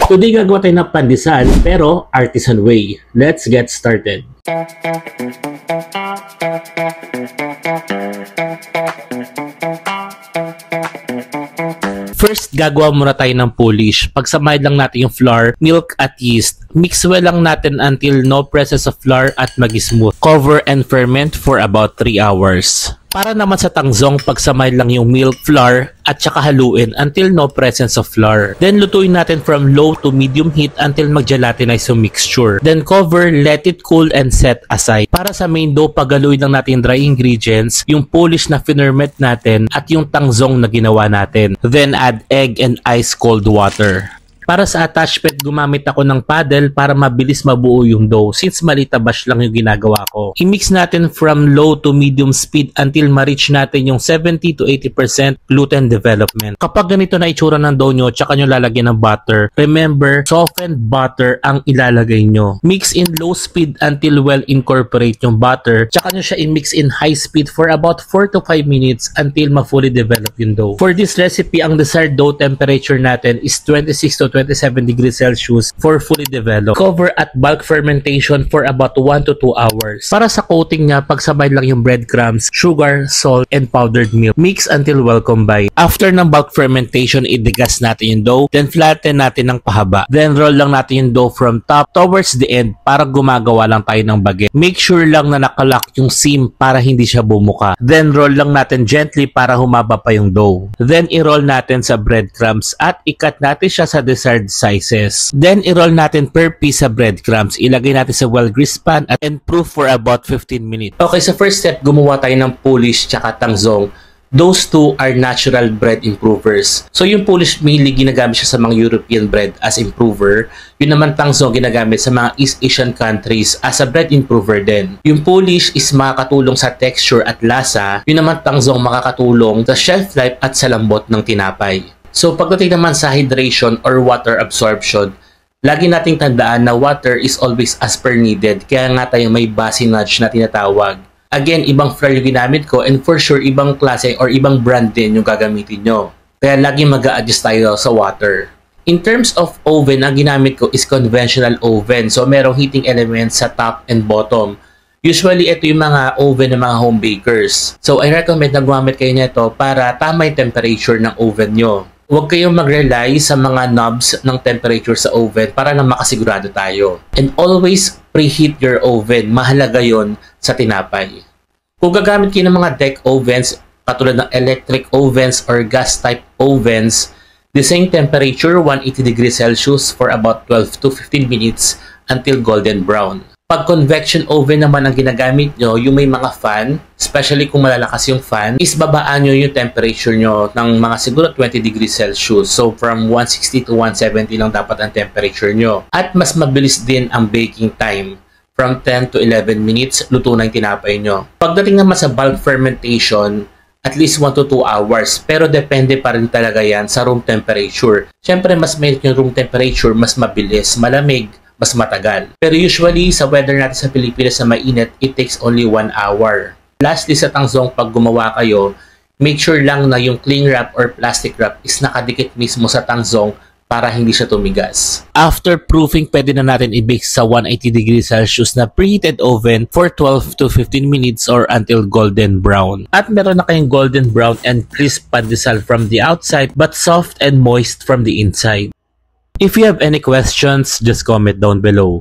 Today gagawa tayo ng pandesal pero artisan way. Let's get started. First, gagawa muna tayo ng polish. Pagsamahin lang natin yung flour, milk at yeast. Mix well lang natin until no presence of flour at mag-smooth. Cover and ferment for about 3 hours. Para naman sa tangzong, pagsamahin lang yung milk, flour, at saka haluin until no presence of flour. Then lutuin natin from low to medium heat until mag-gelatinize yung mixture. Then cover, let it cool, and set aside. Para sa main dough, pagaluin lang natin yung dry ingredients, yung polish na finerment natin, at yung tangzong na ginawa natin. Then add egg and ice cold water. Para sa attachment, gumamit ako ng paddle para mabilis mabuo yung dough since malitabash lang yung ginagawa ko. I-mix natin from low to medium speed until ma-reach natin yung 70 to 80% gluten development. Kapag ganito na itsura ng dough nyo, tsaka nyo lalagyan ng butter, remember, softened butter ang ilalagay nyo. Mix in low speed until well incorporate yung butter, tsaka nyo siya i-mix in high speed for about 4 to 5 minutes until ma-fully develop yung dough. For this recipe, ang desired dough temperature natin is 26 to 27 degrees Celsius for fully developed. Cover at bulk fermentation for about 1 to 2 hours. Para sa coating niya, pagsabay lang yung breadcrumbs, sugar, salt, and powdered milk. Mix until well combined. After ng bulk fermentation, i-degas natin yung dough, then flatten natin ng pahaba. Then roll lang natin yung dough from top towards the end para gumagawa lang tayo ng baguette. Make sure lang na nakalock yung seam para hindi siya bumuka. Then roll lang natin gently para humaba pa yung dough. Then i-roll natin sa breadcrumbs at i-cut natin siya sa desired sizes. Then i-roll natin per piece sa breadcrumbs. Ilagay natin sa well-greased pan and proof for about 15 minutes. Okay, sa first step, gumawa tayo ng polish tsaka tangzong. Those two are natural bread improvers. So yung polish mainly ginagamit siya sa mga European bread as improver. Yun naman tangzong ginagamit sa mga East Asian countries as a bread improver din. Yung polish is makakatulong sa texture at lasa. Yun naman tangzong makakatulong sa shelf life at sa lambot ng tinapay. So pagdating naman sa hydration or water absorption, lagi nating tandaan na water is always as per needed. Kaya nga tayo may basinage na tinatawag. Again, ibang flour yung ginamit ko and for sure ibang klase or ibang brand din yung gagamitin nyo. Kaya lagi mag-a-adjust tayo sa water. In terms of oven, ang ginamit ko is conventional oven. So merong heating elements sa top and bottom. Usually, ito yung mga oven ng mga home bakers. So I recommend na gumamit kayo nito para tama yung temperature ng oven nyo. Huwag kayong mag-rely sa mga knobs ng temperature sa oven para na makasigurado tayo. And always preheat your oven. Mahalaga yon sa tinapay. Kung gagamit kayo ng mga deck ovens, katulad ng electric ovens or gas type ovens, the same temperature, 180 degrees Celsius for about 12 to 15 minutes until golden brown. Pag convection oven naman ang ginagamit nyo, yung may mga fan, especially kung malalakas yung fan, is babaan nyo yung temperature nyo ng mga siguro 20 degrees Celsius. So from 160 to 170 lang dapat ang temperature nyo. At mas mabilis din ang baking time. From 10 to 11 minutes, luto na yung tinapay nyo. Pagdating naman sa bulk fermentation, at least 1 to 2 hours. Pero depende pa rin talaga yan sa room temperature. Siyempre, mas mainit yung room temperature, mas mabilis, malamig, mas matagal. Pero usually, sa weather natin sa Pilipinas na mainit, it takes only 1 hour. Lastly, sa tangzong, pag gumawa kayo, make sure lang na yung cling wrap or plastic wrap is nakadikit mismo sa tangzong para hindi siya tumigas. After proofing, pwede na natin i-bake sa 180 degrees Celsius na preheated oven for 12 to 15 minutes or until golden brown. At meron na kayong golden brown and crisp pandesal from the outside but soft and moist from the inside. If you have any questions, just comment down below.